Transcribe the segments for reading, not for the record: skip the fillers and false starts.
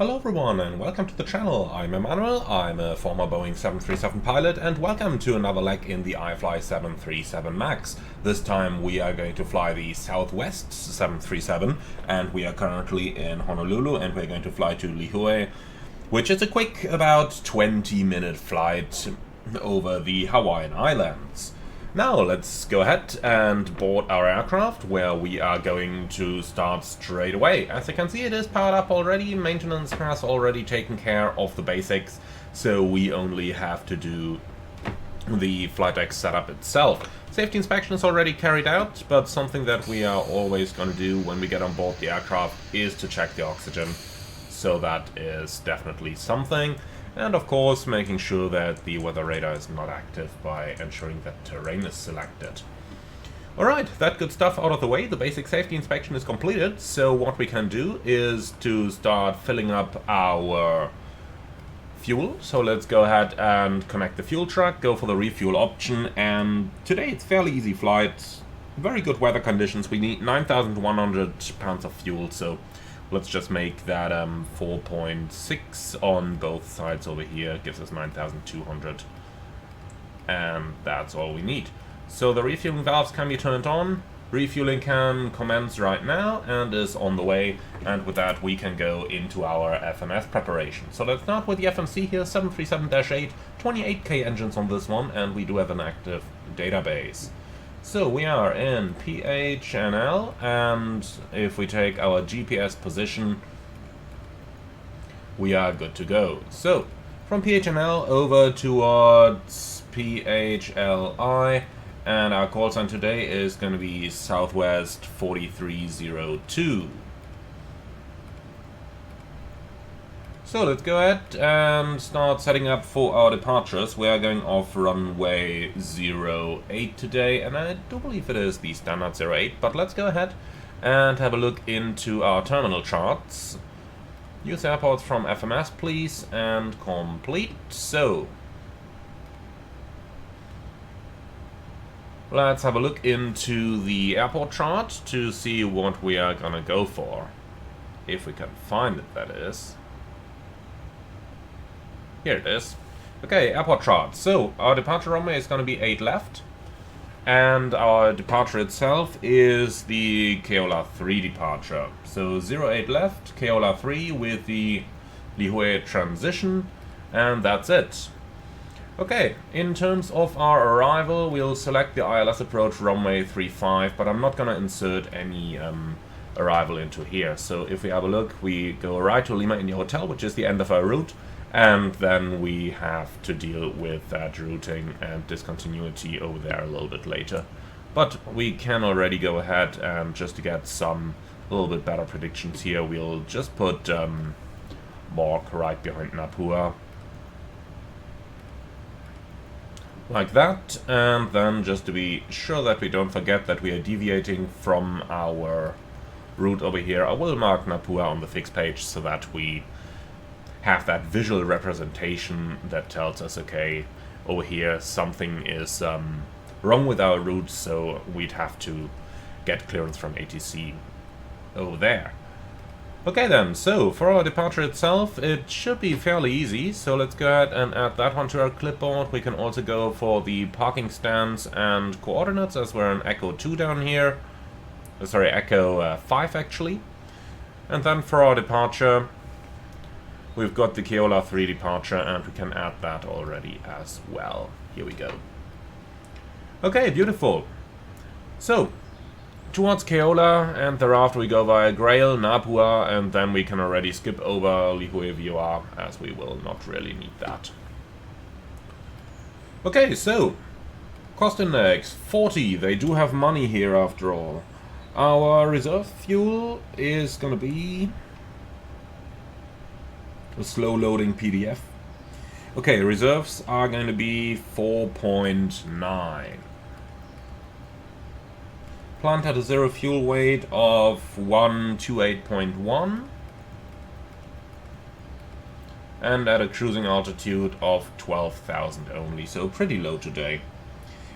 Hello everyone and welcome to the channel. I'm Emmanuel, I'm a former Boeing 737 pilot, and welcome to another leg in the iFly 737 MAX. This time we are going to fly the Southwest 737 and we are currently in Honolulu and we're going to fly to Lihue, which is a quick about 20-minute flight over the Hawaiian Islands. Now let's go ahead and board our aircraft, where we are going to start straight away. As you can see, it is powered up already, maintenance has already taken care of the basics, so we only have to do the flight deck setup itself. Safety inspection is already carried out, but something that we are always going to do when we get on board the aircraft is to check the oxygen. So that is definitely something. And of course making sure that the weather radar is not active by ensuring that terrain is selected. Alright, that good stuff out of the way, the basic safety inspection is completed, so what we can do is to start filling up our fuel. So let's go ahead and connect the fuel truck, go for the refuel option, and today it's fairly easy flight, very good weather conditions. We need 9,100 pounds of fuel, so let's just make that 4.6 on both sides over here, gives us 9,200, and that's all we need. So the refueling valves can be turned on, refueling can commence right now and is on the way, and with that we can go into our FMS preparation. So let's start with the FMC here, 737-8, 28K engines on this one, and we do have an active database. So we are in PHNL, and if we take our GPS position, we are good to go. So from PHNL over towards PHLI, and our call sign today is going to be Southwest 4302. So let's go ahead and start setting up for our departures. We are going off runway 08 today, and I do believe it is the standard 08, but let's go ahead and have a look into our terminal charts. Use airports from FMS please, and complete. So let's have a look into the airport chart to see what we are gonna go for. If we can find it, that is. Here it is. Okay, airport chart. So our departure runway is going to be 8 left, and our departure itself is the Keola 3 departure. So 08 left, Keola 3 with the Lihue transition, and that's it. Okay, in terms of our arrival, we'll select the ILS approach runway 35, but I'm not going to insert any arrival into here. So if we have a look, we go right to Lima India Hotel, which is the end of our route. And then we have to deal with that routing and discontinuity over there a little bit later. But we can already go ahead and just to get some little bit better predictions here, we'll just put Borg right behind Napua. Like that, and then just to be sure that we don't forget that we are deviating from our route over here, I will mark Napua on the fixed page so that we have that visual representation that tells us, okay, over here something is wrong with our route, so we'd have to get clearance from ATC over there. Okay then, so for our departure itself, it should be fairly easy, so let's go ahead and add that one to our clipboard. We can also go for the parking stands and coordinates, as we're in Echo 2 down here. Sorry, Echo 5 actually. And then for our departure, we've got the Keola 3 departure, and we can add that already as well. Here we go. Okay, beautiful. So, towards Keola, and thereafter we go via Grail, Napua, and then we can already skip over Lihue VOR, as we will not really need that. Okay, so, cost index 40. They do have money here after all. Our reserve fuel is gonna be a slow loading PDF. Okay, reserves are going to be 4.9. Plant had a zero fuel weight of 128.1 and at a cruising altitude of 12,000 only, so pretty low today.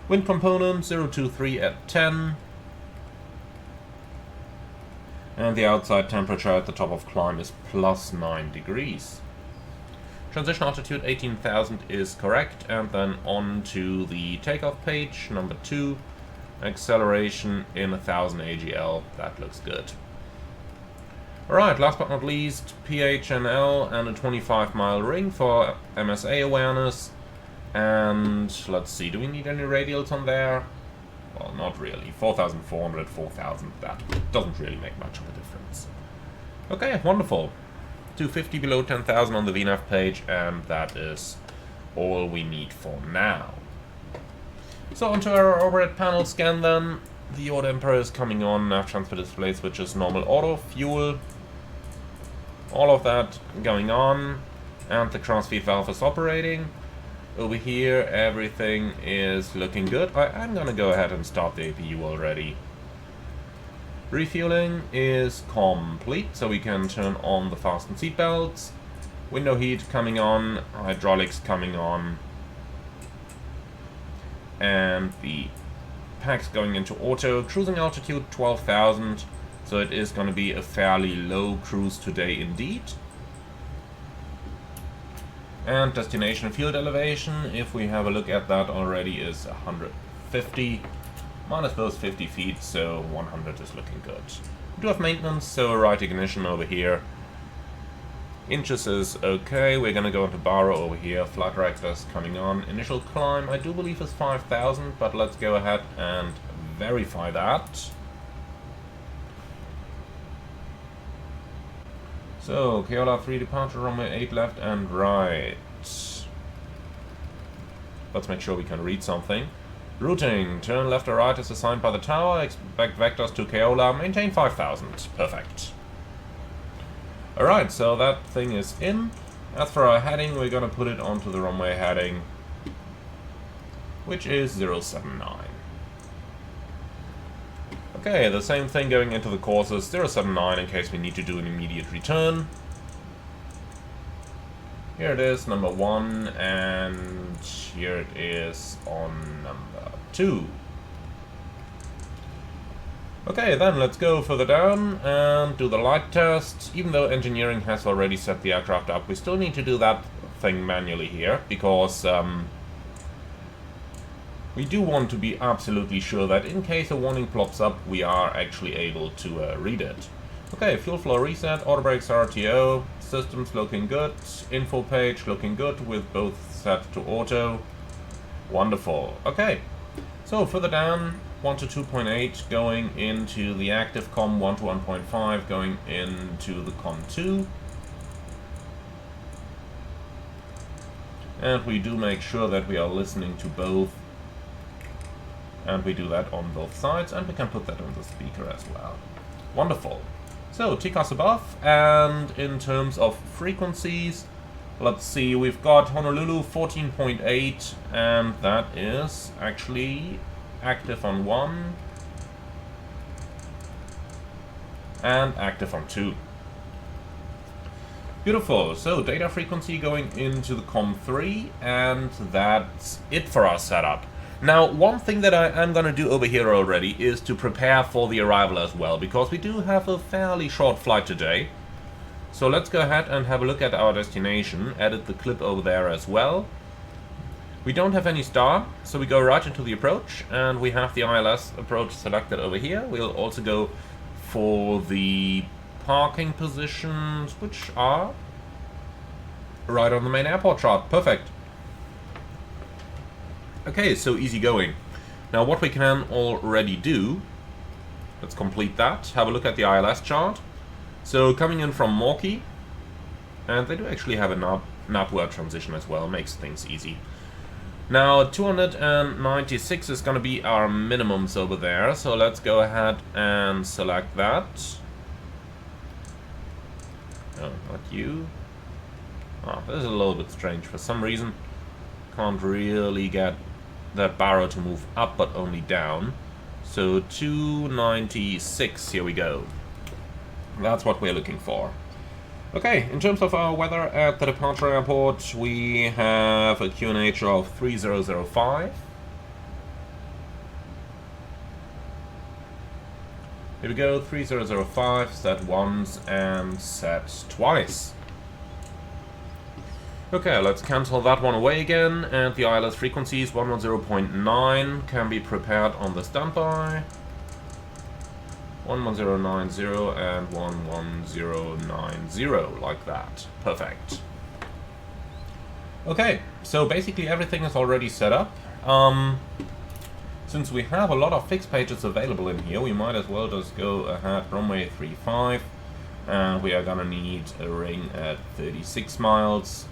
Wind component 023 at 10. And the outside temperature at the top of climb is plus 9 degrees. Transition altitude 18,000 is correct, and then on to the takeoff page, number 2. Acceleration in 1000 AGL, that looks good. Alright, last but not least, PHNL and a 25-mile ring for MSA awareness. And let's see, do we need any radials on there? Well, not really. 4,400, 4,000, that doesn't really make much of a difference. Okay, wonderful. 250 below 10,000 on the VNAV page, and that is all we need for now. So onto our overhead panel scan then. The Yacht Emperor is coming on, nav transfer display switches, normal auto, fuel. All of that going on, and the crossfeed valve is operating. Over here everything is looking good. I'm gonna go ahead and start the APU already. Refueling is complete, so we can turn on the fasten seatbelts. Window heat coming on, hydraulics coming on. And the packs going into auto. Cruising altitude 12,000, so it is going to be a fairly low cruise today indeed. And destination field elevation, if we have a look at that already, is 150. Minus those 50 feet, so 100 is looking good. We do have maintenance, so right ignition over here. Inches is okay, we're gonna go into Baro over here. Flight director is coming on. Initial climb, I do believe is 5,000, but let's go ahead and verify that. So, Keola 3 departure, runway 8 left and right. Let's make sure we can read something. Routing, turn left or right is assigned by the tower, expect vectors to Keola, maintain 5,000. Perfect. Alright, so that thing is in. As for our heading, we're gonna put it onto the runway heading, which is 079. Okay, the same thing going into the courses, 079 in case we need to do an immediate return. Here it is, number 1, and here it is on number 2. Okay, then let's go further down and do the light test. Even though engineering has already set the aircraft up, we still need to do that thing manually here, because we do want to be absolutely sure that in case a warning plops up, we are actually able to read it. Okay, fuel flow reset, auto brakes RTO, systems looking good, info page looking good with both set to auto. Wonderful. Okay, so further down, 1 to 2.8 going into the active COM, 1 to 1.5 going into the COM 2. And we do make sure that we are listening to both. And we do that on both sides, and we can put that on the speaker as well. Wonderful. So, TCAS above, and in terms of frequencies, let's see, we've got Honolulu 14.8, and that is actually active on 1, and active on 2. Beautiful, so data frequency going into the COM 3, and that's it for our setup. Now, one thing that I am going to do over here already is to prepare for the arrival as well, because we do have a fairly short flight today. So let's go ahead and have a look at our destination, edit the clip over there as well. We don't have any star, so we go right into the approach, and we have the ILS approach selected over here. We'll also go for the parking positions, which are right on the main airport chart. Perfect. Okay, so easy going. Now what we can already do, let's complete that, have a look at the ILS chart. So coming in from Morky, and they do actually have a NAVWare transition as well, makes things easy. Now 296 is going to be our minimums over there, so let's go ahead and select that. No, not you. Oh, this is a little bit strange for some reason. Can't really get that barrow to move up, but only down. So 296, here we go. That's what we're looking for. Okay, in terms of our weather at the departure airport, we have a QNH of 3005. Here we go, 3005, set once and set twice. Okay, let's cancel that one away again, and the ILS frequencies 110.9 can be prepared on the standby. 11090 and 11090, like that. Perfect. Okay, so basically everything is already set up. Since we have a lot of fixed pages available in here, we might as well just go ahead, runway 35, and we are gonna need a ring at 36 miles,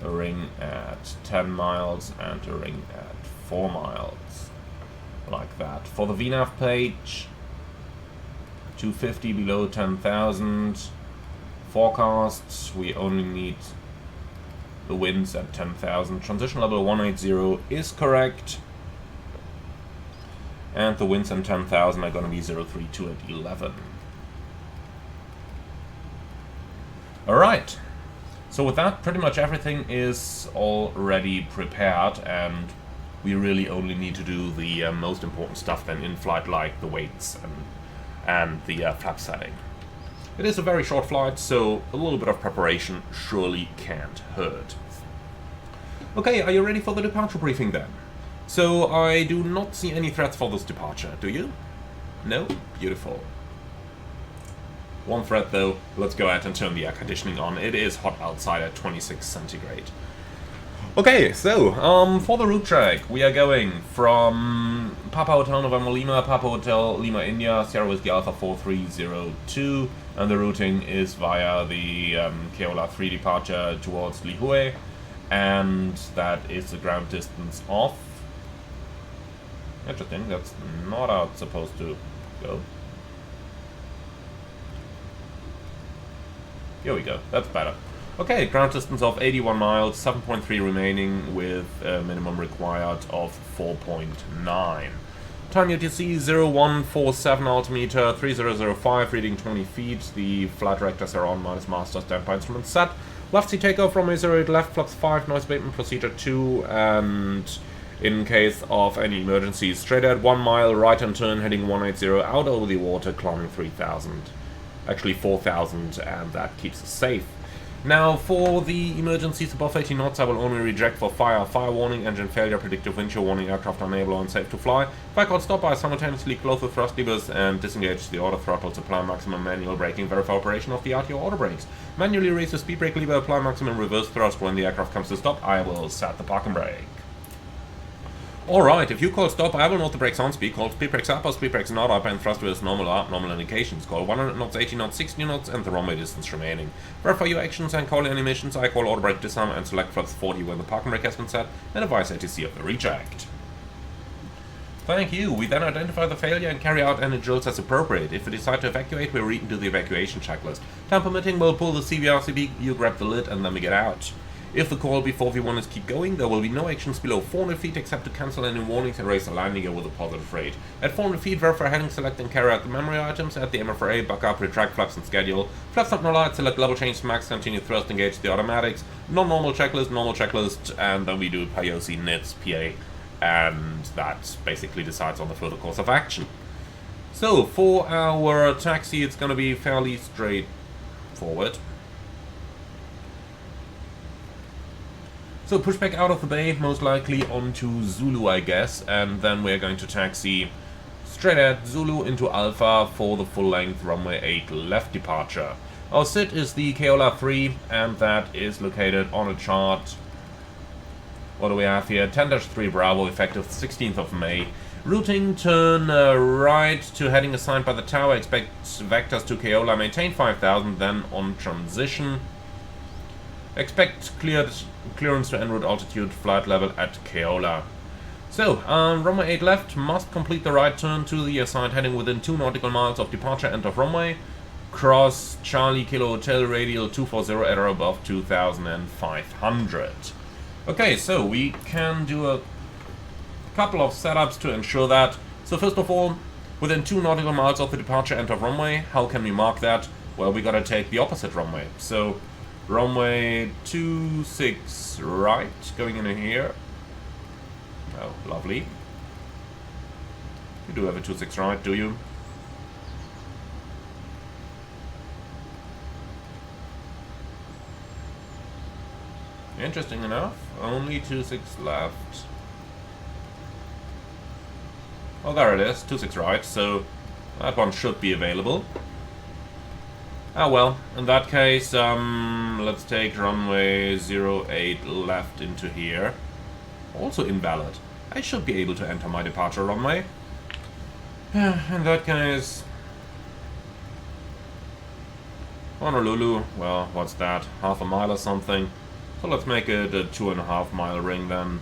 a ring at 10 miles, and a ring at 4 miles, like that. For the VNAV page, 250 below 10,000, forecasts, we only need the winds at 10,000, transition level 180 is correct, and the winds at 10,000 are going to be 032 at 11. Alright, so with that, pretty much everything is already prepared, and we really only need to do the most important stuff then in flight, like the weights and the flap setting. It is a very short flight, so a little bit of preparation surely can't hurt. Okay, are you ready for the departure briefing then? So, I do not see any threats for this departure, do you? No? Beautiful. One threat though, let's go ahead and turn the air conditioning on. It is hot outside at 26 centigrade. Okay, so, for the route check, we are going from Papa Hotel November Lima, Papa Hotel Lima India, Sierra Whiskey Alpha 4302, and the routing is via the Keola 3 departure towards Lihue, and that is the ground distance of... Interesting, that's not how it's supposed to go. Here we go, that's better. Okay, ground distance of 81 miles, 7.3 remaining with a minimum required of 4.9. Time UTC 0147 altimeter, 3005, reading 20 feet. The flight directors are on, minus master, standby instrument set. Left sea takeoff from 08 left, flaps 5, noise abatement procedure 2, and in case of any emergencies, straight at 1 mile, right and turn, heading 180, out over the water, climbing 3000. Actually 4000, and that keeps us safe. Now, for the emergencies above 80 knots, I will only reject for fire warning, engine failure, predictive wind chill warning, aircraft unable or unsafe to fly. If I call stop, I simultaneously close the thrust levers and disengage the auto throttle to apply maximum manual braking, verify operation of the RTO auto brakes. Manually raise the speed brake lever, apply maximum reverse thrust. When the aircraft comes to stop, I will set the parking brake. Alright, if you call stop, I will note the brakes on speed, call speed brakes up or speed brakes not up, and thrust reverse normal up, normal indications. Call 100 knots, 80 knots, 60 knots, and the runway distance remaining. Verify your actions and call any emissions. I call auto brake disarm and select flaps 40 when the parking brake has been set, and advise ATC of the reject. Thank you. We then identify the failure and carry out any drills as appropriate. If we decide to evacuate, we read into the evacuation checklist. Time permitting, we'll pull the CVRCB, you grab the lid, and then we get out. If the call before V1 is keep going, there will be no actions below 400 feet except to cancel any warnings and raise the landing gear with a positive rate. At 400 feet, verify heading, select and carry out the memory items. At the MFRA, buck up, retract flaps and schedule. Flaps up, no light, select level change to max, continue thrust, engage the automatics. Non-normal checklist, normal checklist, and then we do PIOC, NITS, PA, and that basically decides on the further course of action. So, for our taxi, it's going to be fairly straightforward. So pushback out of the bay, most likely onto Zulu, I guess, and then we're going to taxi straight at Zulu into Alpha for the full-length runway 8 left departure. Our SID is the Keola 3, and that is located on a chart. What do we have here? 10-3 Bravo, effective 16th of May. Routing, turn right to heading assigned by the tower, expect vectors to Keola, maintain 5000, then on transition. Expect clearance to en route altitude, flight level at Keola. So, runway 8 left, must complete the right turn to the assigned heading within 2 nautical miles of departure, end of runway. Cross Charlie Kilo Hotel radial 240 at or above 2500. Okay, so we can do a couple of setups to ensure that. So first of all, within 2 nautical miles of the departure, end of runway. How can we mark that? Well, we gotta take the opposite runway. So runway 26 right, going in here. Oh, lovely. You do have a 26 right, do you? Interesting enough, only 26 left. Oh, there it is, 26 right, so that one should be available. Ah well, in that case, let's take runway 08 left into here. Also invalid. I should be able to enter my departure runway. In that case... Honolulu, well, what's that? Half a mile or something? So let's make it a 2.5 mile ring then.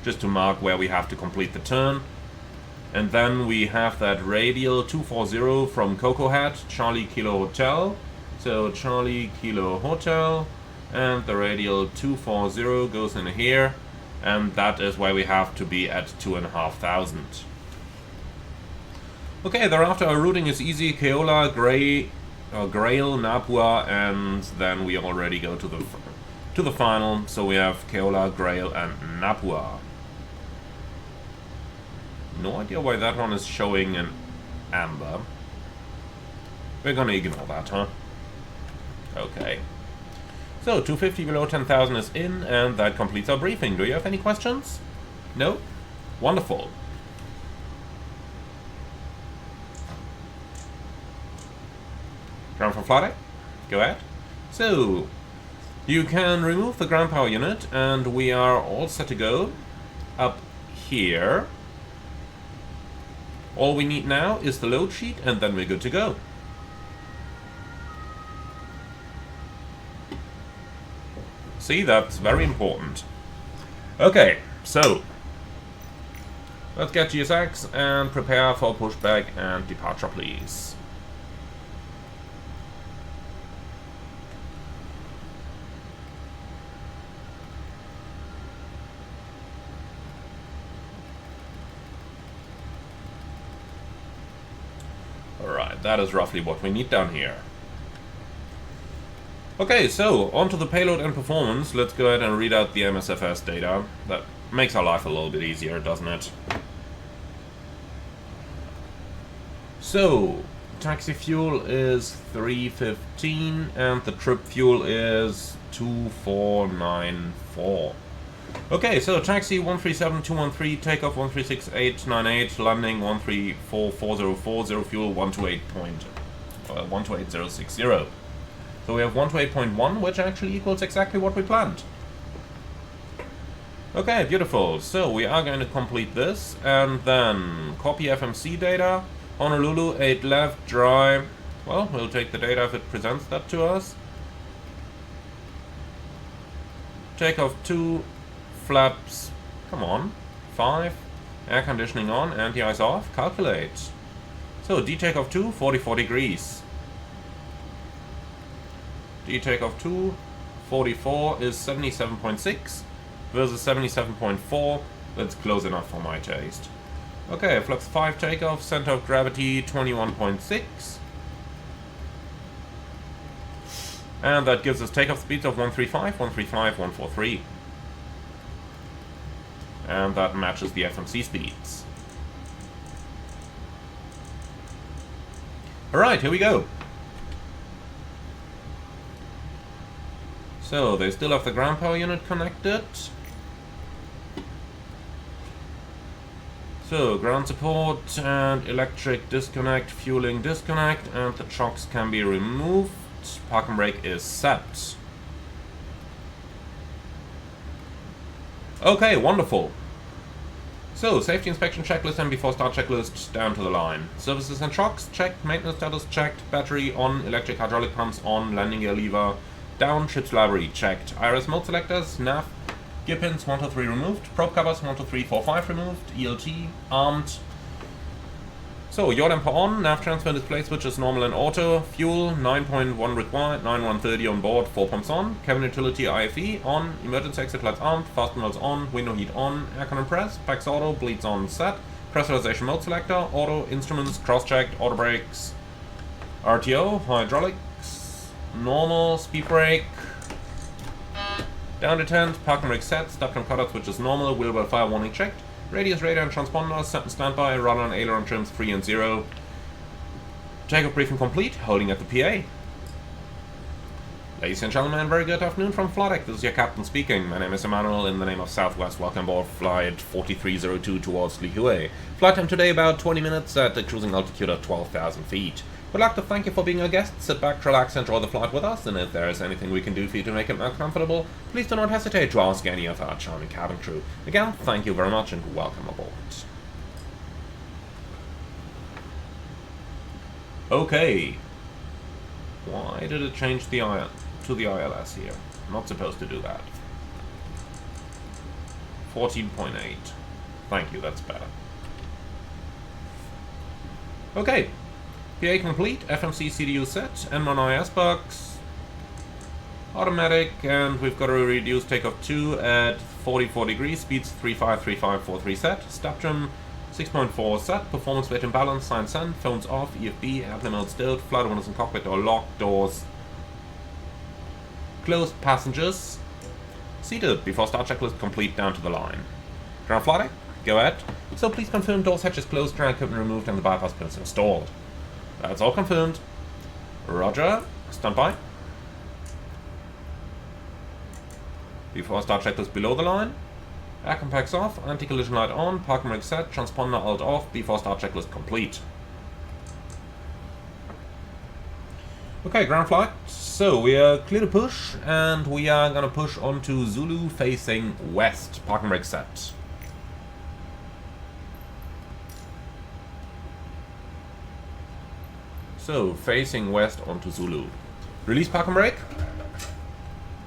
Just to mark where we have to complete the turn. And then we have that radial 240 from Coco Hat, Charlie Kilo Hotel. So Charlie Kilo Hotel, and the radial 240 goes in here, and that is where we have to be at 2,500. Okay, thereafter our routing is easy: Keola, Grail, Napua, and then we already go to the final. So we have Keola, Grail, and Napua. No idea why that one is showing an amber. We're gonna ignore that, huh? Okay. So, 250 below 10,000 is in, and that completes our briefing. Do you have any questions? No? Wonderful. Ground for flight deck? Go ahead. So, you can remove the ground power unit, and we are all set to go up here. All we need now is the load sheet, and then we're good to go. See, that's very important. Okay, so let's get GSX and prepare for pushback and departure, please. Alright, that is roughly what we need down here. Okay, so onto the payload and performance. Let's go ahead and read out the MSFS data. That makes our life a little bit easier, doesn't it? So, taxi fuel is 315 and the trip fuel is 2494. Okay, so taxi 137213, takeoff 136898, landing 134404, zero fuel 128060. So we have 128.1, which actually equals exactly what we planned. Okay, beautiful. So we are going to complete this, and then copy FMC data. Honolulu 8 left, dry. Well, we'll take the data if it presents that to us. Takeoff 2. Flaps, come on, 5, air conditioning on, anti-ice off, calculate. So, D-takeoff 2, 44 degrees. D-takeoff 2, 44 is 77.6 versus 77.4. That's close enough for my taste. Okay, flux 5 takeoff, center of gravity 21.6. And that gives us takeoff speeds of 135, 135, 143. And that matches the FMC speeds. Alright, here we go. So, they still have the ground power unit connected. So, ground support and electric disconnect, fueling disconnect, and the chocks can be removed. Park and brake is set. Okay, wonderful. So, safety inspection checklist and before start checklist down to the line. Services and shocks checked, maintenance status checked, battery on, electric hydraulic pumps on, landing gear lever down, ship's library checked. IRS mode selectors, nav, gear pins 1 to 3 removed, probe covers 1 to 3, 4, 5 removed, ELT armed. So, yaw damper on, nav transfer display switch is normal and auto, fuel 9.1 required, 9130 on board, 4 pumps on, cabin utility IFE on, emergency exit lights armed, fasten belts on, window heat on, aircon and press, PAX auto, bleeds on set, pressurization mode selector, auto, instruments, cross-checked, auto brakes, RTO, hydraulics, normal, speed brake, down detent, park and brake set, stop cam cutout switch is normal, wheel well fire warning checked, radius, radar, and transponder, set and standby, rudder and aileron trims 3 and 0. Takeoff briefing complete, holding at the PA. Ladies and gentlemen, very good afternoon from flight deck. This is your captain speaking. My name is Emmanuel. In the name of Southwest, welcome aboard flight 4302 towards Lihue. Flight time today about 20 minutes at a cruising altitude of 12,000 feet. We'd like to thank you for being a guest. Sit back, relax, enjoy the flight with us, and if there is anything we can do for you to make it more comfortable, please do not hesitate to ask any of our charming cabin crew. Again, thank you very much and welcome aboard. Okay. Why did it change to the ILS here? I'm not supposed to do that. 14.8. Thank you, that's better. Okay. PA complete, FMC CDU set, N1 IS box, automatic, and we've got a reduced takeoff 2 at 44 degrees, speeds 353543 set, step trim 6.4 set, performance weight and balance, sign send, phones off, EFB, airplane mode stilled, flight windows and cockpit are locked, doors closed, passengers seated. Before start checklist complete down to the line. Ground flight deck, go ahead. So please confirm doors, hatches closed, ground curtain removed, and the bypass pins installed. That's all confirmed. Roger. Stand by. Before start checklist below the line. Air compacts off, anti-collision light on, parking brake set, transponder alt off, before start checklist complete. Okay, ground flight. So we are clear to push, and we are gonna push onto Zulu facing west. Parking brake set. So facing west onto Zulu. Release parking brake.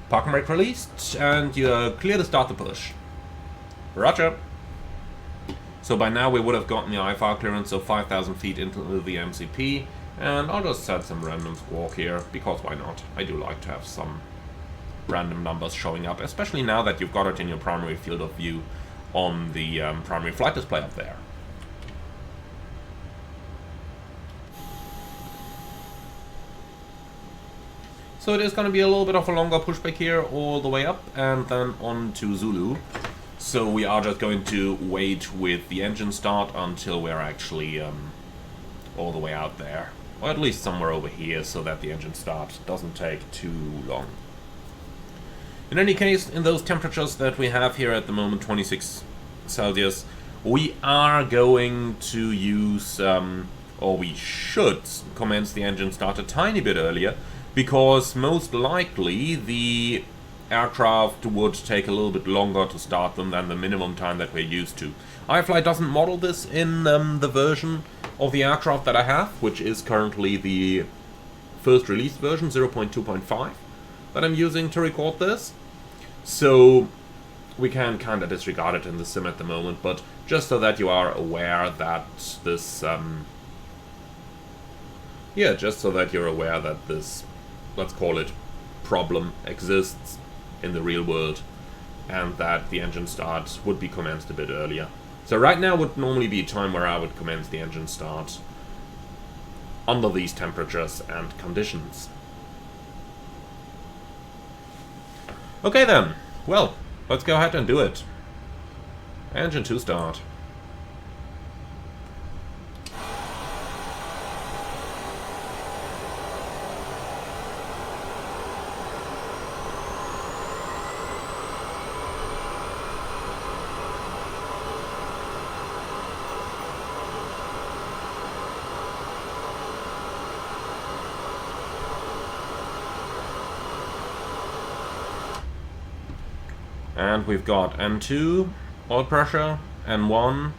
Parking brake released, and you're clear to start the push. Roger. So by now we would have gotten the iFly clearance of 5,000 feet into the MCP, and I'll just set some random squawk here, because why not? I do like to have some random numbers showing up, especially now that you've got it in your primary field of view on the primary flight display up there. So it is going to be a little bit of a longer pushback here all the way up and then on to Zulu. So we are just going to wait with the engine start until we're actually all the way out there. Or at least somewhere over here so that the engine start doesn't take too long. In any case, in those temperatures that we have here at the moment, 26 Celsius, we are going to use, or we should commence the engine start a tiny bit earlier, because most likely the aircraft would take a little bit longer to start them than the minimum time that we're used to. iFly doesn't model this in the version of the aircraft that I have, which is currently the first release version, 0.2.5, that I'm using to record this. So we can kind of disregard it in the sim at the moment, but just so that you are aware that this, just so that you're aware that this, let's call it, problem exists in the real world, and that the engine start would be commenced a bit earlier. So right now would normally be a time where I would commence the engine start under these temperatures and conditions. Okay then, well, let's go ahead and do it. Engine to start. And we've got N2, oil pressure, N1,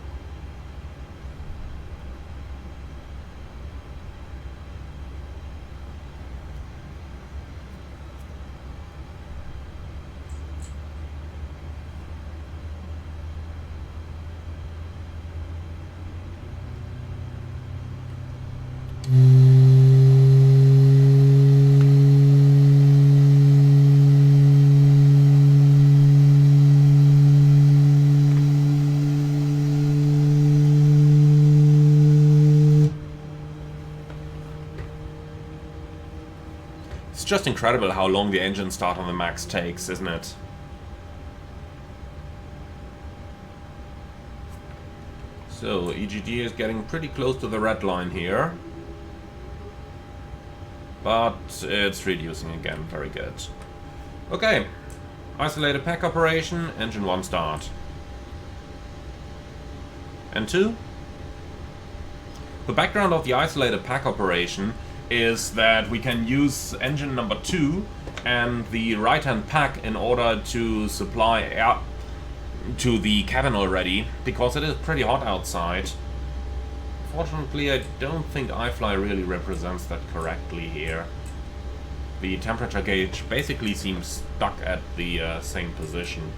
It's just incredible how long the engine start on the Max takes, isn't it? So EGD is getting pretty close to the red line here. but it's reducing again. Very good. Okay, isolated pack operation, engine 1 start. And 2. The background of the isolated pack operation is that we can use engine number 2 and the right-hand pack in order to supply air to the cabin already, because it is pretty hot outside. Fortunately, I don't think iFly really represents that correctly here. The temperature gauge basically seems stuck at the same position.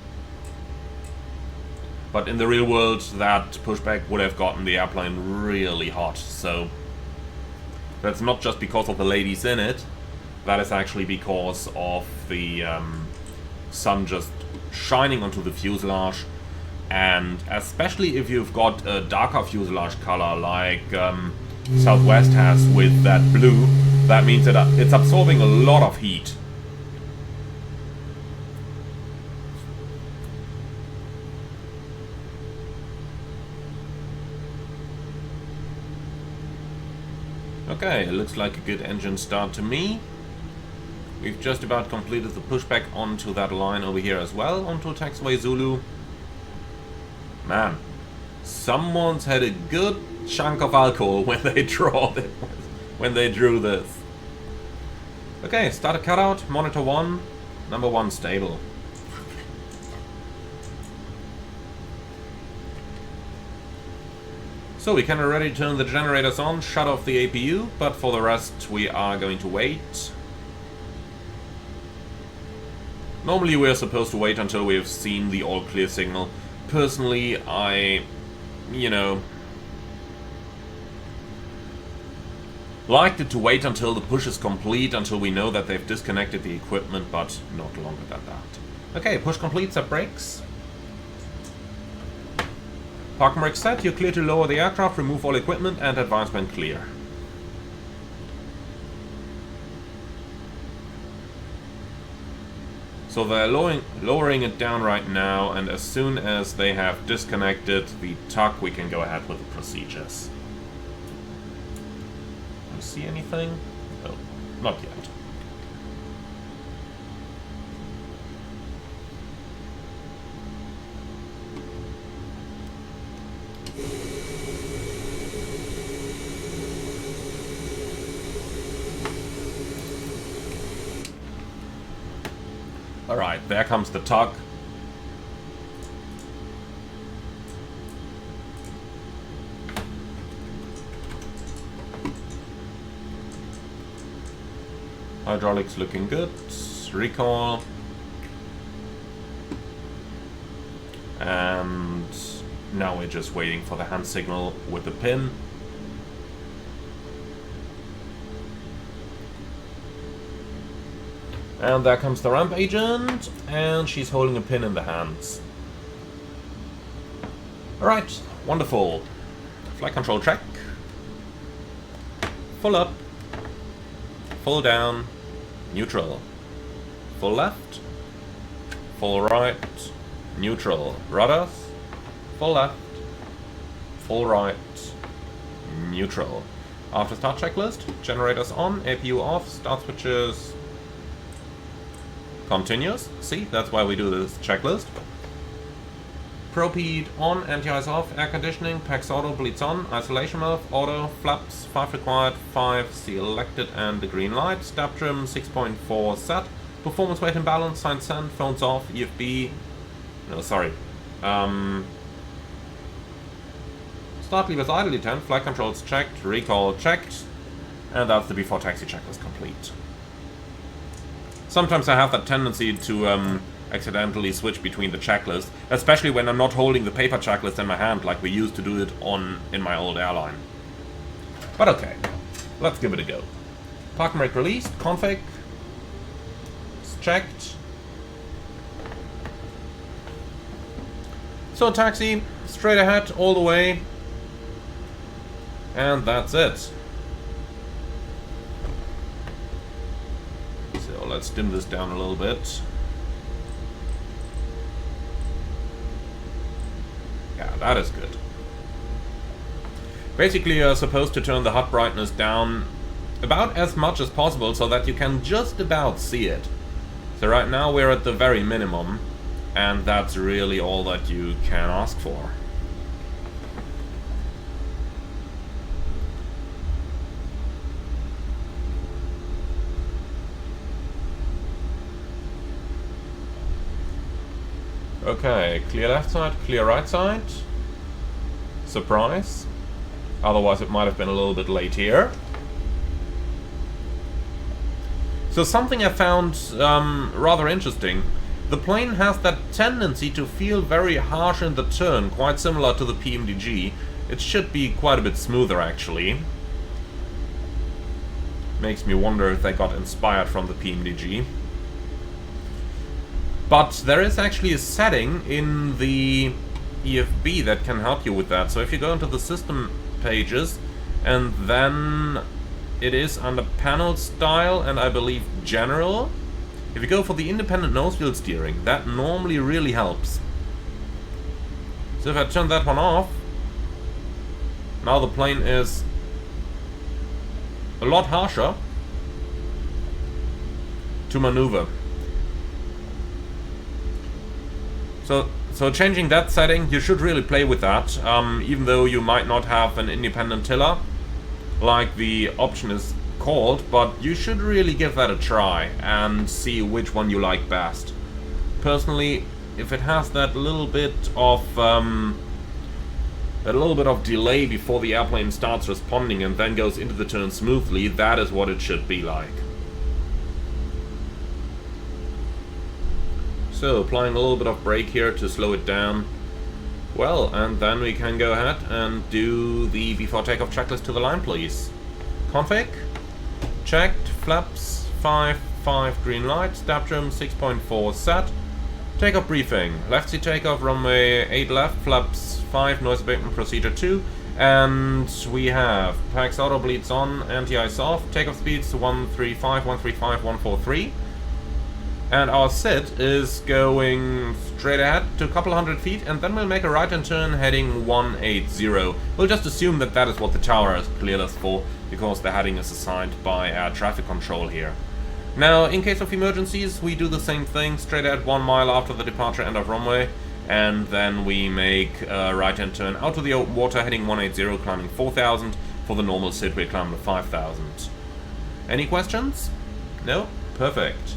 But in the real world, that pushback would have gotten the airplane really hot, so that's not just because of the ladies in it, that is actually because of the sun just shining onto the fuselage, and especially if you've got a darker fuselage color like Southwest has with that blue, that means that it's absorbing a lot of heat. Okay, it looks like a good engine start to me. We've just about completed the pushback onto that line over here as well, onto taxiway Zulu. Man, someone's had a good chunk of alcohol when they drew this. Okay, start a cutout, monitor 1, number 1 stable. So we can already turn the generators on, shut off the APU, but for the rest we are going to wait. Normally we're supposed to wait until we have seen the all clear signal. Personally, I, liked it to wait until the push is complete, until we know that they've disconnected the equipment, but not longer than that. Okay, push complete, set brakes. Parking brake set, you're clear to lower the aircraft, remove all equipment, and advancement clear. So they're lowering it down right now, and as soon as they have disconnected the tuck, we can go ahead with the procedures. Do you see anything? No, not yet. Alright, there comes the tuck. Hydraulics looking good. Recall. And now we're just waiting for the hand signal with the pin. And there comes the ramp agent, and she's holding a pin in the hands. Alright, wonderful. Flight control check. Full up. Full down. Neutral. Full left. Full right. Neutral. Rudders. Full left. Full right. Neutral. After start checklist, generators on, APU off, start switches continuous. See, that's why we do this checklist. ProArt on, anti-ice off, air conditioning, PAX auto, bleeds on, isolation mode, auto, flaps, 5 required, 5 selected, and the green light. Step trim 6.4 set. Performance weight and balance, sign send, phones off, EFB. No, sorry. Start levers idle 10, flight controls checked, recall checked, and that's the before taxi checklist complete. Sometimes I have that tendency to accidentally switch between the checklists, especially when I'm not holding the paper checklist in my hand like we used to do it in my old airline. But okay, let's give it a go. Parking brake released, config, it's checked. So taxi, straight ahead, all the way, and that's it. So let's dim this down a little bit. Yeah, that is good. Basically, you're supposed to turn the HUD brightness down about as much as possible so that you can just about see it. So right now we're at the very minimum, and that's really all that you can ask for. Okay, clear left side, clear right side. Surprise. Otherwise it might have been a little bit late here. So something I found rather interesting. The plane has that tendency to feel very harsh in the turn, quite similar to the PMDG. It should be quite a bit smoother actually. Makes me wonder if they got inspired from the PMDG. But there is actually a setting in the EFB that can help you with that. So if you go into the system pages, and then it is under panel style and I believe general. If you go for the independent nose wheel steering, that normally really helps. So if I turn that one off, now the plane is a lot harsher to maneuver. So changing that setting, you should really play with that, even though you might not have an independent tiller, like the option is called, but you should really give that a try and see which one you like best. Personally, if it has that little bit of delay before the airplane starts responding and then goes into the turn smoothly, that is what it should be like. So, applying a little bit of brake here to slow it down. Well, and then we can go ahead and do the before takeoff checklist to the line, please. Config, checked, flaps, 5, green light, stab trim, 6.4 set. Takeoff briefing, left seat takeoff, runway 8 left, flaps 5, noise abatement procedure 2. And we have PAX auto bleeds on, anti-ice off, takeoff speeds 135, 143. And our sit is going straight ahead to a couple hundred feet, and then we'll make a right-hand turn heading 180. We'll just assume that that is what the tower has cleared us for, because the heading is assigned by air traffic control here. Now, in case of emergencies, we do the same thing, straight ahead 1 mile after the departure end of runway, and then we make a right-hand turn out to the open water heading 180, climbing 4,000. For the normal sit, we climb to 5,000. Any questions? No? Perfect.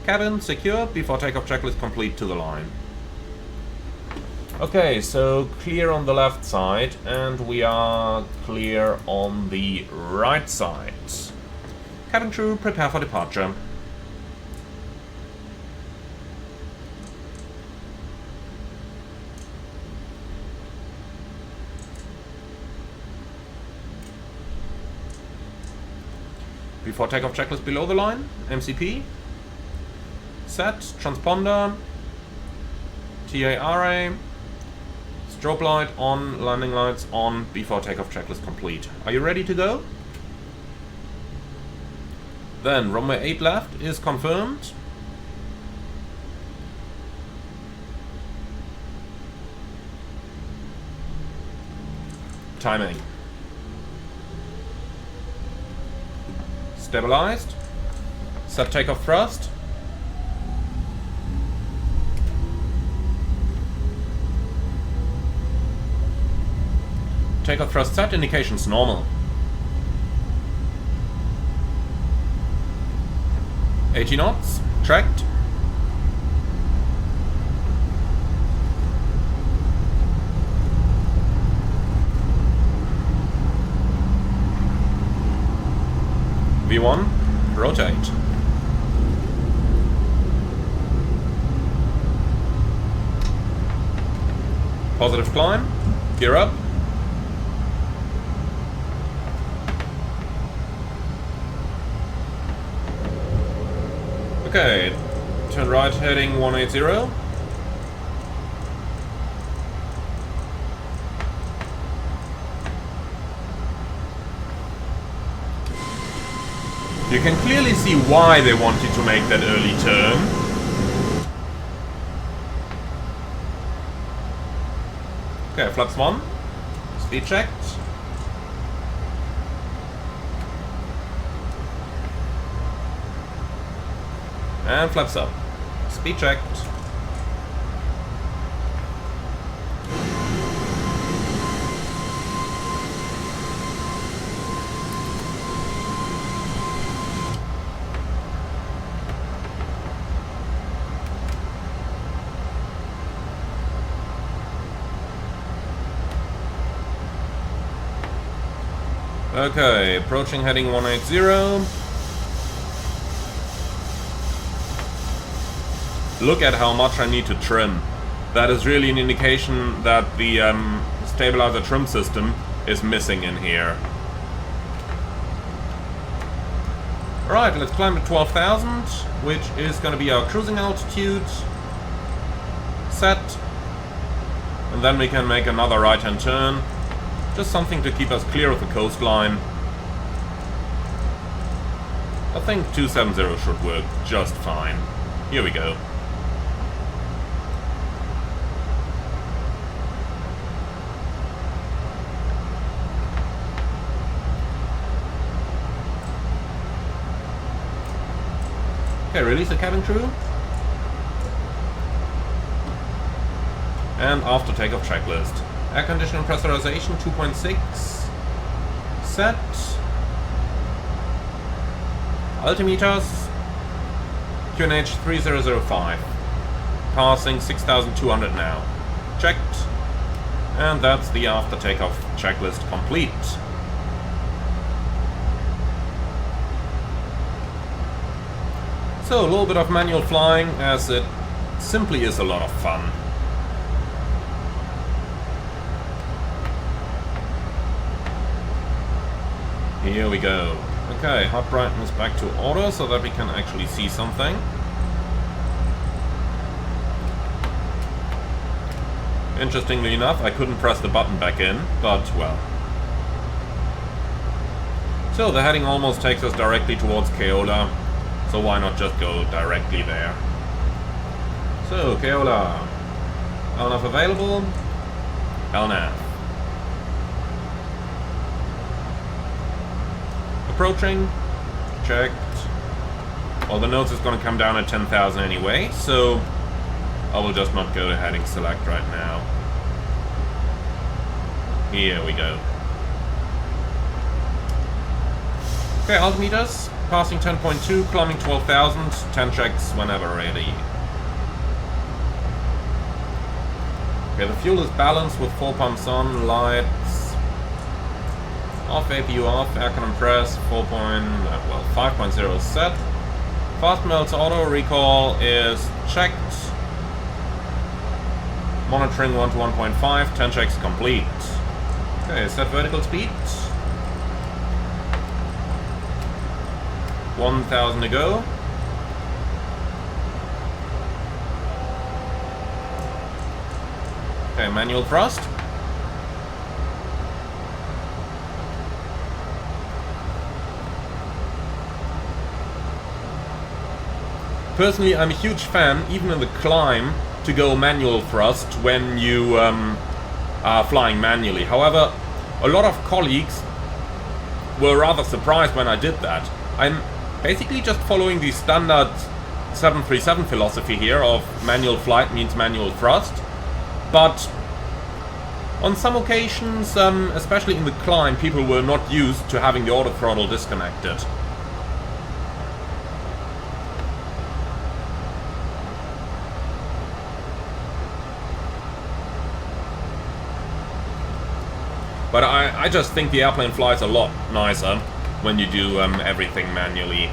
Cabin secure, before takeoff checklist complete to the line. Okay, so clear on the left side, and we are clear on the right side. Cabin crew, prepare for departure. Before takeoff checklist below the line, MCP. Set, transponder, TARA, strobe light on, landing lights on, before takeoff checklist complete. Are you ready to go? Then runway 8 left is confirmed. Timing. Stabilized. Set takeoff thrust. Takeoff thrust set, indications normal. 80 knots, tracked. V1, rotate. Positive climb, gear up. Okay, turn right heading 180. You can clearly see why they wanted to make that early turn. Okay, flaps 1. Speed checked. And flaps up. Speed checked. Okay, approaching heading 180. Look at how much I need to trim. That is really an indication that the stabilizer trim system is missing in here. Alright, let's climb to 12,000, which is going to be our cruising altitude. Set. And then we can make another right-hand turn. Just something to keep us clear of the coastline. I think 270 should work just fine. Here we go. Okay, release the cabin crew. And after takeoff checklist. Air conditioning pressurization 2.6. Set. Altimeters. QNH 3005. Passing 6,200 now. Checked. And that's the after takeoff checklist complete. So a little bit of manual flying, as it simply is a lot of fun. Here we go. Okay, HUD brightness back to auto so that we can actually see something. Interestingly enough, I couldn't press the button back in, but well. So the heading almost takes us directly towards Keola, so why not just go directly there? So, Keola. LNAV available. LNAV. Approaching. Checked. Well, the notes is going to come down at 10,000 anyway, so I will just not go to heading select right now. Here we go. Okay, altimeters. Passing 10.2, climbing 12,000. 10 checks whenever ready. Okay, the fuel is balanced with 4 pumps on, lights. Off, APU off, air compress, 5.0 set. Fast melts auto, recall is checked. Monitoring 1 to 1.5, 10 checks complete. Okay, set vertical speed. 1,000 to go. Okay, manual thrust. Personally, I'm a huge fan, even in the climb, to go manual thrust when you are flying manually. However, a lot of colleagues were rather surprised when I did that. I'm basically just following the standard 737 philosophy here of manual flight means manual thrust. But on some occasions, especially in the climb, people were not used to having the auto throttle disconnected. But I just think the airplane flies a lot nicer when you do everything manually.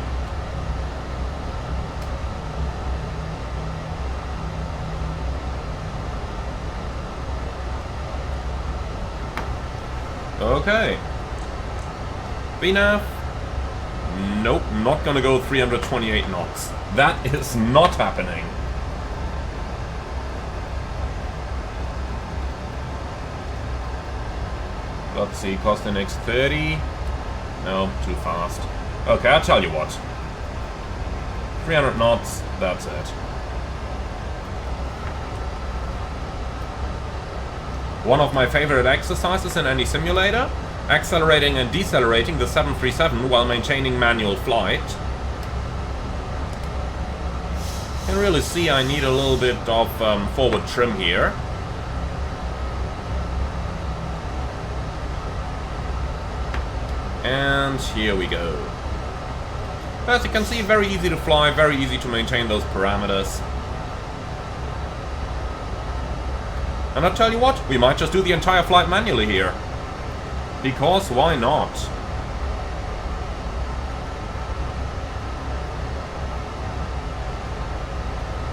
Okay. VNAV. Nope, not gonna go 328 knots. That is not happening. Let's see, cost the next 30. No, too fast. Okay, I'll tell you what. 300 knots, that's it. One of my favorite exercises in any simulator, accelerating and decelerating the 737 while maintaining manual flight. can really see I need a little bit of forward trim here. And here we go. As you can see, very easy to fly, very easy to maintain those parameters. And I'll tell you what, we might just do the entire flight manually here. Because why not?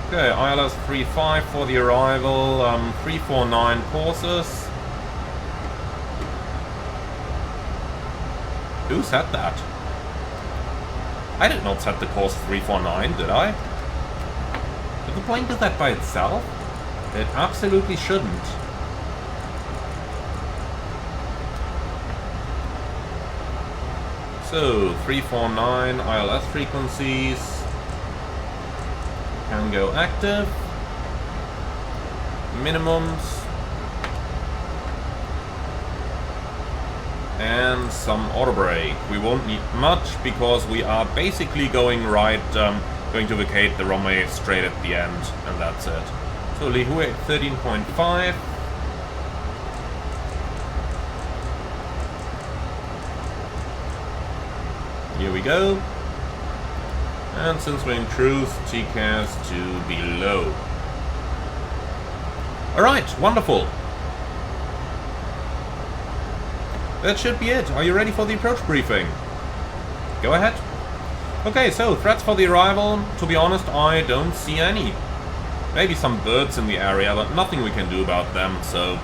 Okay, ILS 35 for the arrival, 349 courses. Who set that? I did not set the course 349, did I? Did the plane do that by itself? It absolutely shouldn't. So, 349 ILS frequencies. Can go active. Minimums. And some auto brake. We won't need much because we are basically going right, going to vacate the runway straight at the end, and that's it. So Lihue 13.5. Here we go. And since we're in cruise, TCAS to below. Alright, wonderful. That should be it. Are you ready for the approach briefing? Go ahead. Okay, so threats for the arrival. To be honest, I don't see any. Maybe some birds in the area, but nothing we can do about them, so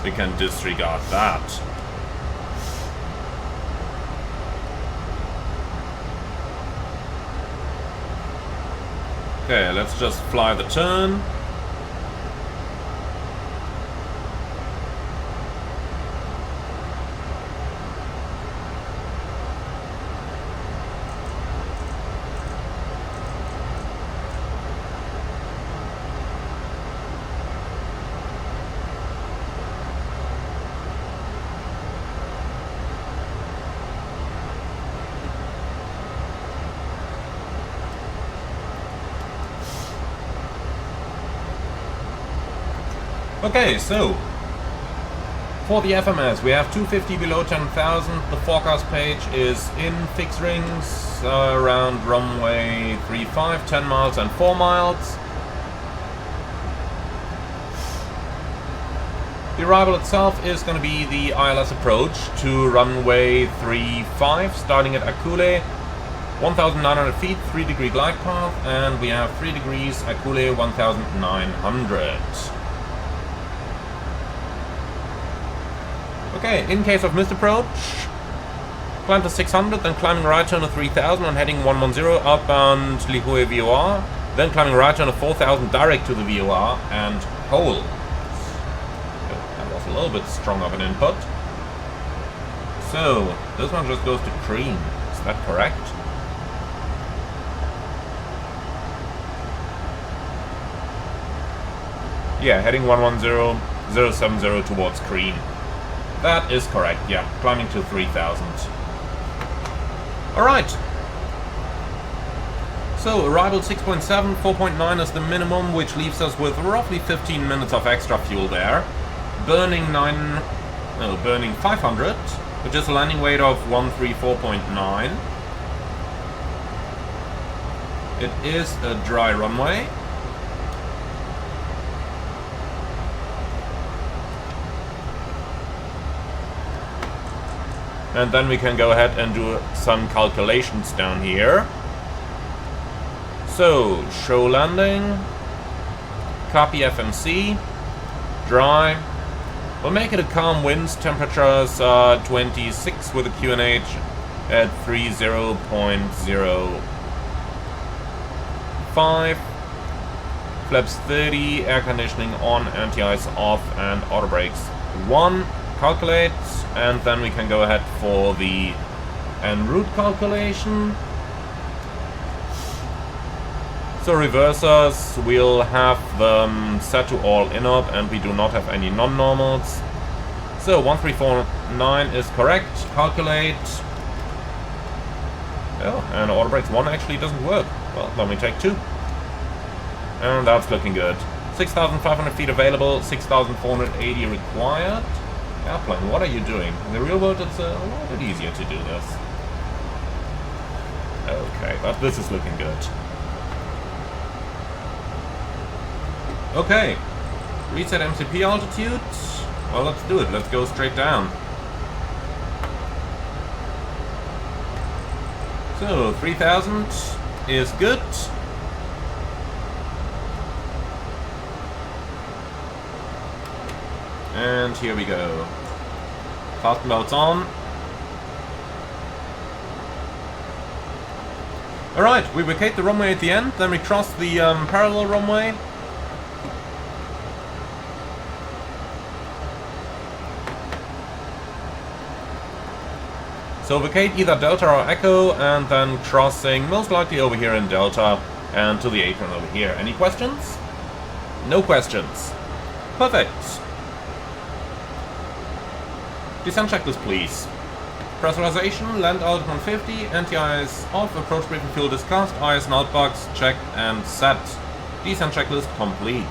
we can disregard that. Okay, let's just fly the turn. Okay, so for the FMS we have 250 below 10,000. The forecast page is in fixed rings around runway 35, 10 miles and 4 miles. The arrival itself is going to be the ILS approach to runway 35, starting at Akule, 1,900 feet, 3 degree glide path, and we have 3 degrees Akule 1,900. Okay, in case of missed approach, climb to 600, then climbing right turn to 3000 and heading 110 outbound Lihue VOR, then climbing right turn to 4000 direct to the VOR and hold. That was a little bit strong of an input. So, this one just goes to cream, is that correct? Yeah, heading 110070 towards cream. That is correct, yeah. Climbing to 3000. Alright. So, arrival 6.7, 4.9 is the minimum, which leaves us with roughly 15 minutes of extra fuel there. Burning 500, which is a landing weight of 134.9. It is a dry runway. And then we can go ahead and do some calculations down here. So, show landing, copy FMC, dry. We'll make it a calm winds, temperatures 26 with a QNH at 30.05. Flaps 30, air conditioning on, anti-ice off, and auto brakes 1. Calculate, and then we can go ahead for the en route calculation. So reversers, we'll have them set to all in-op, and we do not have any non-normals. So 1349 is correct. Calculate. Oh, and auto brakes 1 actually doesn't work. Well, then we take 2. And that's looking good. 6,500 feet available, 6,480 required. Airplane, what are you doing? In the real world, it's a little bit easier to do this. Okay, but this is looking good. Okay, reset MCP altitude. Well, let's do it. Let's go straight down. So, 3,000 is good. And here we go. Fasten belts on. Alright, we vacate the runway at the end, then we cross the parallel runway. So vacate either Delta or Echo, and then crossing most likely over here in Delta and to the apron over here. Any questions? No questions. Perfect. Descent checklist, please. Pressurization, land out 150, anti-IS off, approach briefing fuel discussed, IS and outbox checked and set. Descent checklist complete.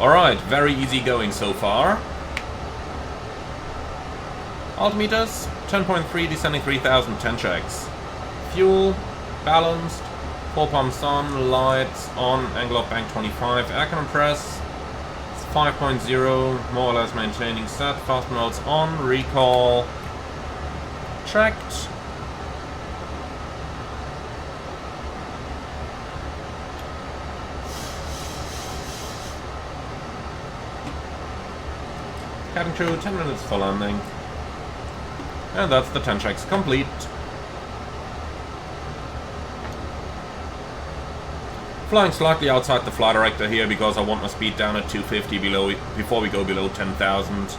Alright, very easy going so far. Altimeters, 10.3, descending 3,000, 10 checks. Fuel, balanced, 4 pumps on, lights on, angle of bank 25, air compress, 5.0, more or less maintaining set, fast modes on, recall, checked. Cabin crew, 10 minutes for landing. And that's the 10 checks complete. Flying slightly outside the flight director here because I want my speed down at 250 before we go below 10,000.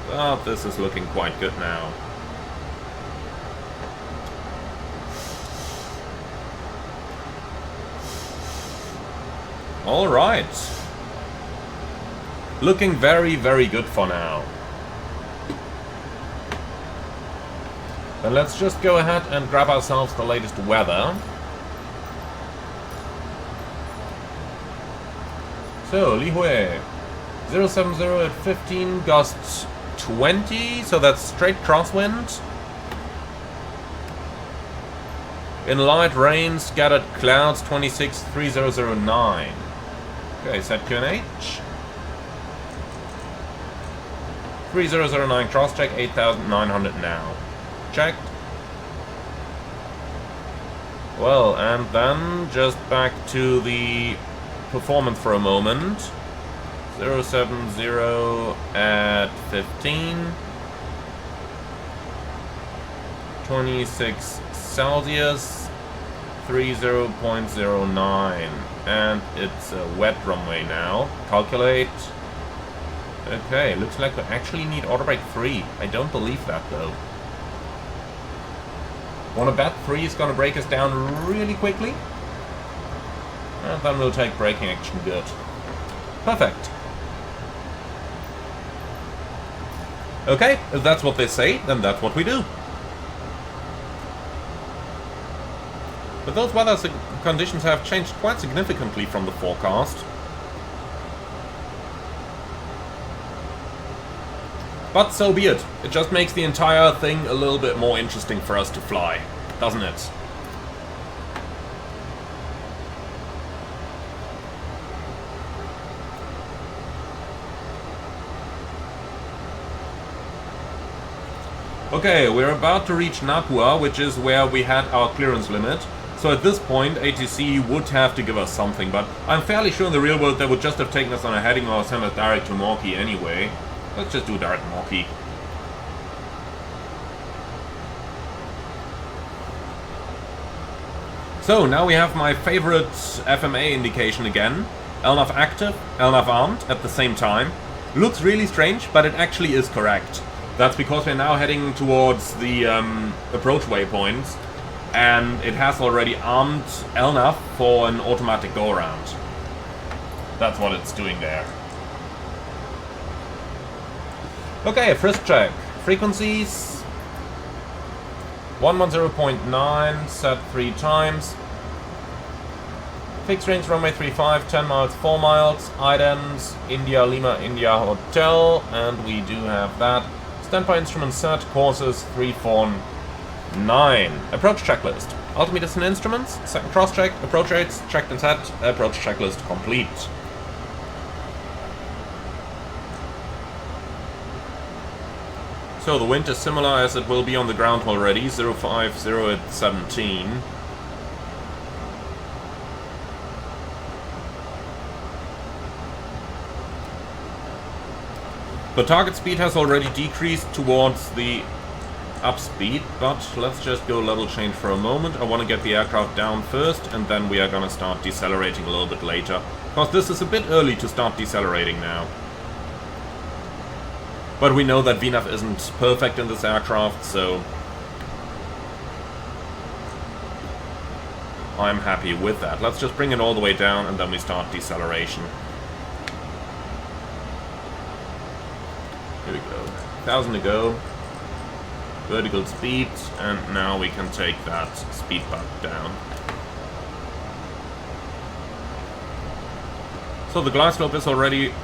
But this is looking quite good now. Alright. Looking very, very good for now. Then let's just go ahead and grab ourselves the latest weather. So, Lihue, 070 at 15, gusts 20, so that's straight crosswind. In light rain, scattered clouds, 26, 3009. Okay, set QNH. 3009 cross-check, 8,900 now. Checked. Well, and then just back to the performance for a moment. 070 at 15. 26 Celsius. 30.09. And it's a wet runway now. Calculate. Okay, looks like we actually need auto brake 3. I don't believe that though. Wanna bet 3 is gonna break us down really quickly? And then we'll take braking action good. Perfect. Okay, if that's what they say, then that's what we do. But those weather conditions have changed quite significantly from the forecast. But so be it. It just makes the entire thing a little bit more interesting for us to fly, doesn't it? Okay, we're about to reach Napua, which is where we had our clearance limit. So at this point, ATC would have to give us something, but I'm fairly sure in the real world they would just have taken us on a heading or sent us direct to Morkie anyway. Let's just do direct Morkie. So now we have my favorite FMA indication again. LNAV active, LNAV armed at the same time. Looks really strange, but it actually is correct. That's because we're now heading towards the approach waypoints, and it has already armed LNAV for an automatic go-around. That's what it's doing there. Okay, frisk check. Frequencies 110.9, set 3 times. Fixed range runway 35, 10 miles, 4 miles. Items, India, Lima, India Hotel, and we do have that. Standby instrument set, courses 349. Approach checklist. Altimeters and instruments, second cross check, approach rates, checked and set, approach checklist complete. So the wind is similar as it will be on the ground already, 050 at 17. The target speed has already decreased towards the up speed, but let's just go level change for a moment. I want to get the aircraft down first, and then we are going to start decelerating a little bit later. Because this is a bit early to start decelerating now. But we know that VNAV isn't perfect in this aircraft, so I'm happy with that. Let's just bring it all the way down, and then we start deceleration. Here we go. 1,000 to go. Vertical speed, and now we can take that speed bump down. So the glide slope is already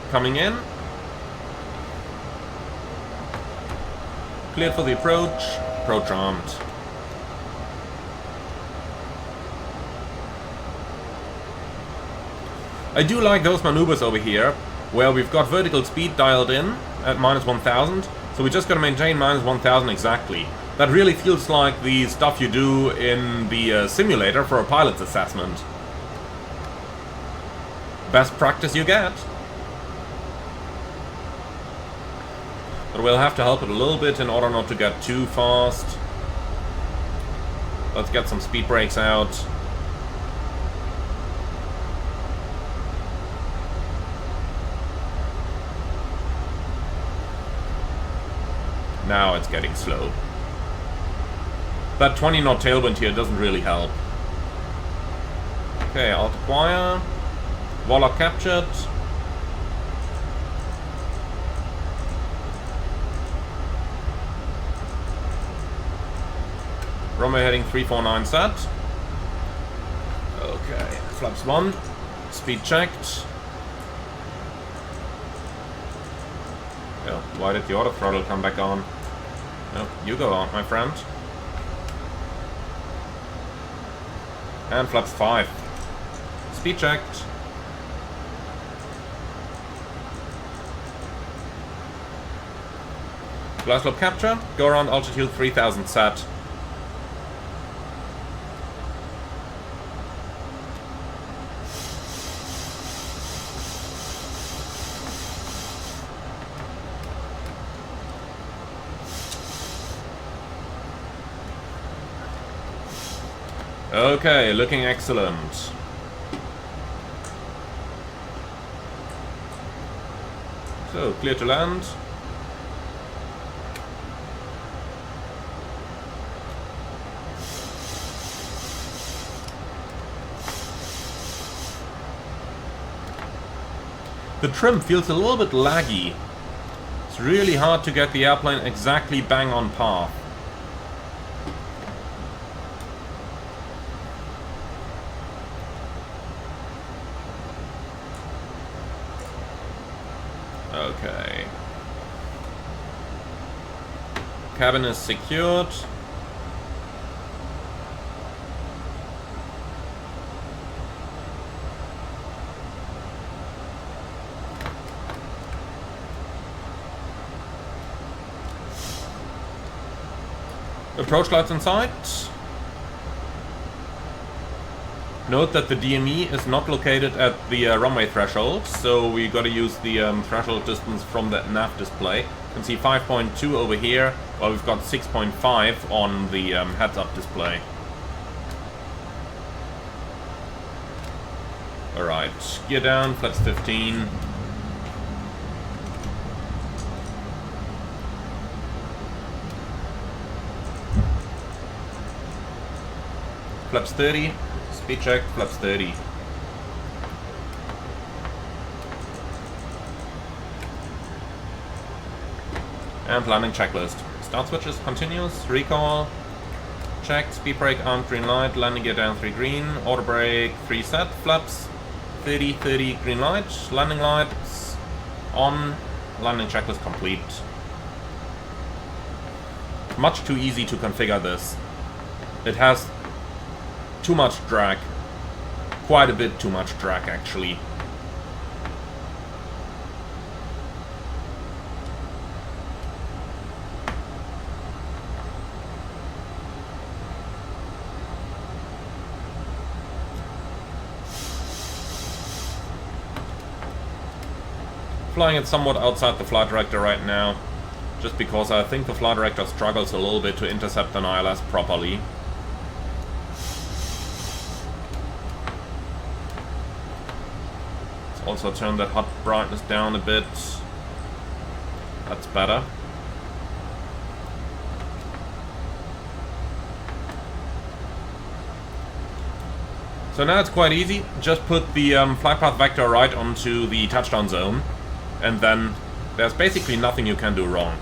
coming in. Cleared for the approach. Approach armed. I do like those maneuvers over here, where we've got vertical speed dialed in at minus 1,000, so we just gotta maintain minus 1,000 exactly. That really feels like the stuff you do in the simulator for a pilot's assessment. Best practice you get. But we'll have to help it a little bit in order not to get too fast. Let's get some speed brakes out. Now it's getting slow. That 20 knot tailwind here doesn't really help. Okay, alt acquire. Warlock captured. Runway heading 349 set. Okay, flaps 1. Speed checked. Oh, why did the auto throttle come back on? No, you go on, my friend. And flaps 5. Speed checked. Glide slope capture. Go around altitude 3000 set. Okay, looking excellent. So, clear to land. The trim feels a little bit laggy. It's really hard to get the airplane exactly bang on path. Okay. Cabin is secured. Approach lights in sight. Note that the DME is not located at the runway threshold, so we got to use the threshold distance from the nav display. You can see 5.2 over here, while we've got 6.5 on the heads-up display. Alright, gear down, flaps 15. Flaps 30. Speed check, flaps 30. And landing checklist. Start switches continuous, recall, check, speed brake armed green light, landing gear down 3 green, auto brake 3 set, flaps 30 green light, landing lights on, landing checklist complete. Much too easy to configure this. It has too much drag. Quite a bit too much drag actually. Flying it somewhat outside the flight director right now, just because I think the flight director struggles a little bit to intercept an ILS properly. Let's also turn that HUD brightness down a bit. That's better. So now it's quite easy. Just put the flight path vector right onto the touchdown zone, and then there's basically nothing you can do wrong.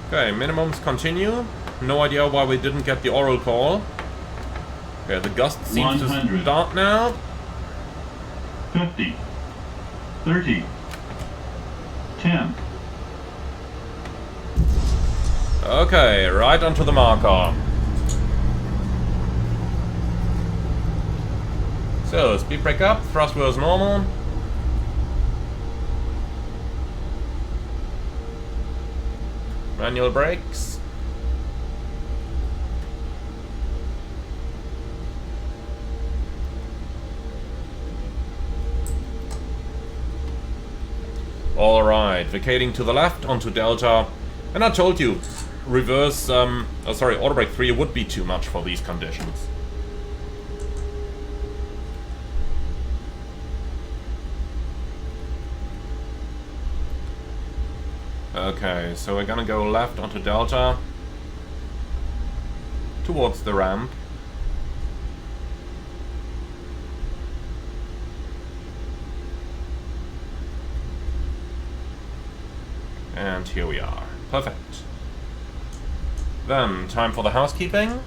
Okay, minimums continue. No idea why we didn't get the oral call. Okay, the gust seems to start now. 50, 30, 10. Okay, right onto the marker. So, speed brake up, thrust was normal. Manual brakes. Alright, vacating to the left onto Delta. And I told you, reverse, auto brake 3 would be too much for these conditions. Okay, so we're gonna go left onto Delta, towards the ramp. And here we are. Perfect. Then, time for the housekeeping.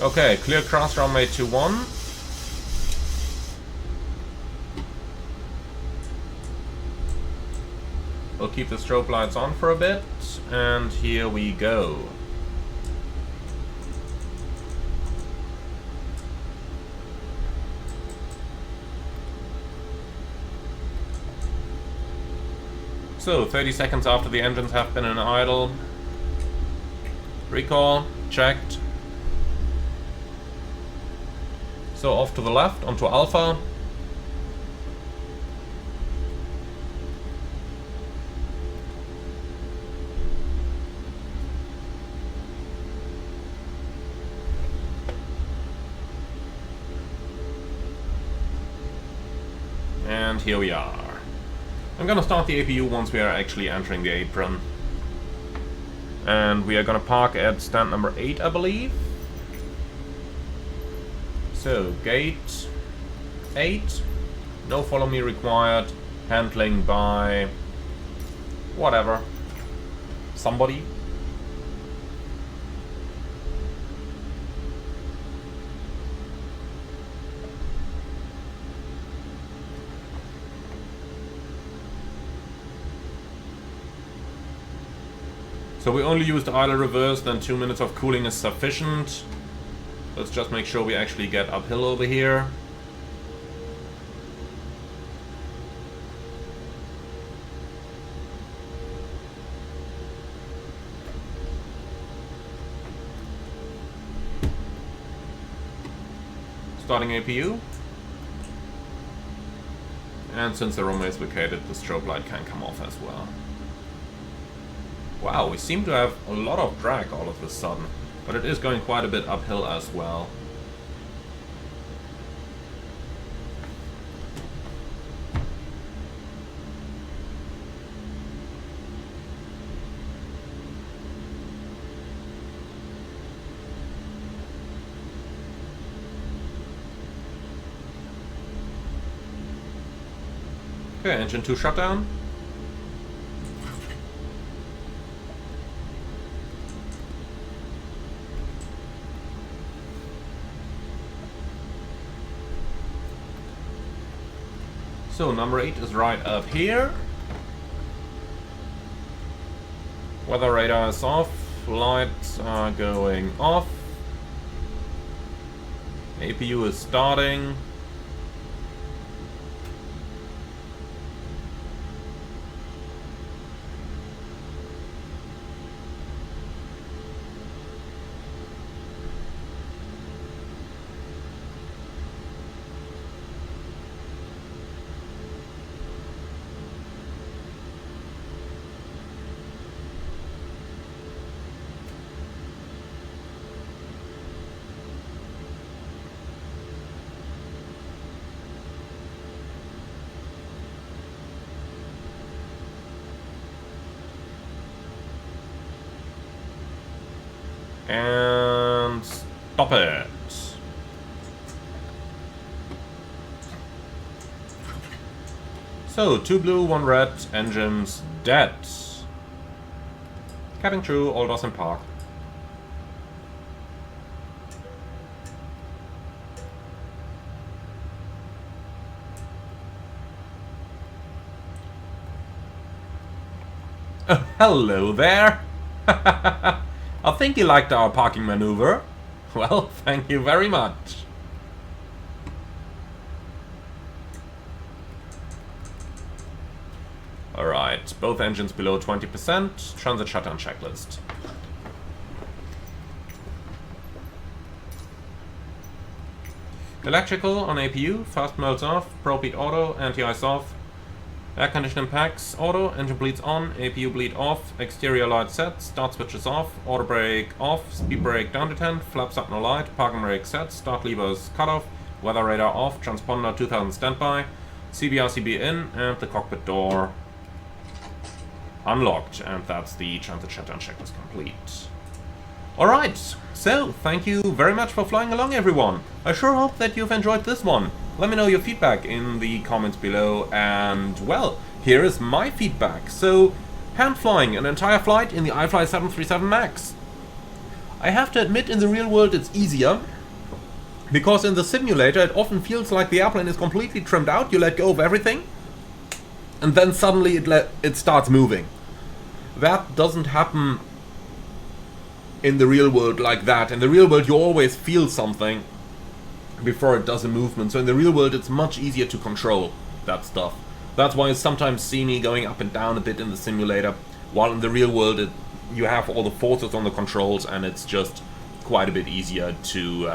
Okay, clear cross runway 21. We'll keep the strobe lights on for a bit, and here we go. So, 30 seconds after the engines have been in idle. Recall, checked. So, off to the left, onto Alpha. And here we are. I'm gonna start the APU once we are actually entering the apron. And we are gonna park at stand number 8, I believe. So, gate 8. No follow me required. Handling by whatever. Somebody. So we only used idle reverse, then 2 minutes of cooling is sufficient. Let's just make sure we actually get uphill over here. Starting APU. And since the runway is vacated, the strobe light can come off as well. Wow, we seem to have a lot of drag all of a sudden, but it is going quite a bit uphill as well. Okay, engine 2 shutdown. So number 8 is right up here. Weather radar is off. Lights are going off. APU is starting. And stop it. So, 2 blue, 1 red, engines dead. Cabin crew, all doors in park. Oh, hello there. I think you liked our parking maneuver. Well, thank you very much. Alright, both engines below 20%. Transit shutdown checklist. Electrical on APU, fast modes off, ProArt auto, anti-ice off. Air conditioning packs auto, engine bleeds on, APU bleed off, exterior light set, start switches off, auto brake off, speed brake down to 10, flaps up no light, parking brake set, start levers cut off, weather radar off, transponder 2000 standby, CB/RCB in, and the cockpit door unlocked. And that's the transit shutdown checklist complete. Alright, so thank you very much for flying along, everyone. I sure hope that you've enjoyed this one. Let me know your feedback in the comments below, and well, here is my feedback. So, hand flying an entire flight in the iFly 737 MAX. I have to admit, in the real world it's easier, because in the simulator it often feels like the airplane is completely trimmed out, you let go of everything, and then suddenly it starts moving. That doesn't happen in the real world like that. In the real world you always feel something before it does a movement, so in the real world it's much easier to control that stuff. That's why you sometimes see me going up and down a bit in the simulator, while in the real world you have all the forces on the controls and it's just quite a bit easier to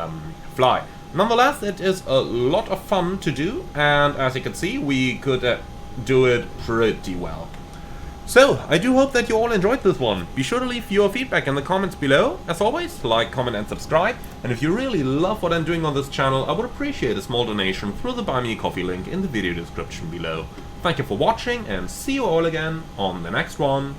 fly. Nonetheless, it is a lot of fun to do, and as you can see, we could do it pretty well. So, I do hope that you all enjoyed this one. Be sure to leave your feedback in the comments below. As always, like, comment and subscribe. And if you really love what I'm doing on this channel, I would appreciate a small donation through the Buy Me a Coffee link in the video description below. Thank you for watching, and see you all again on the next one.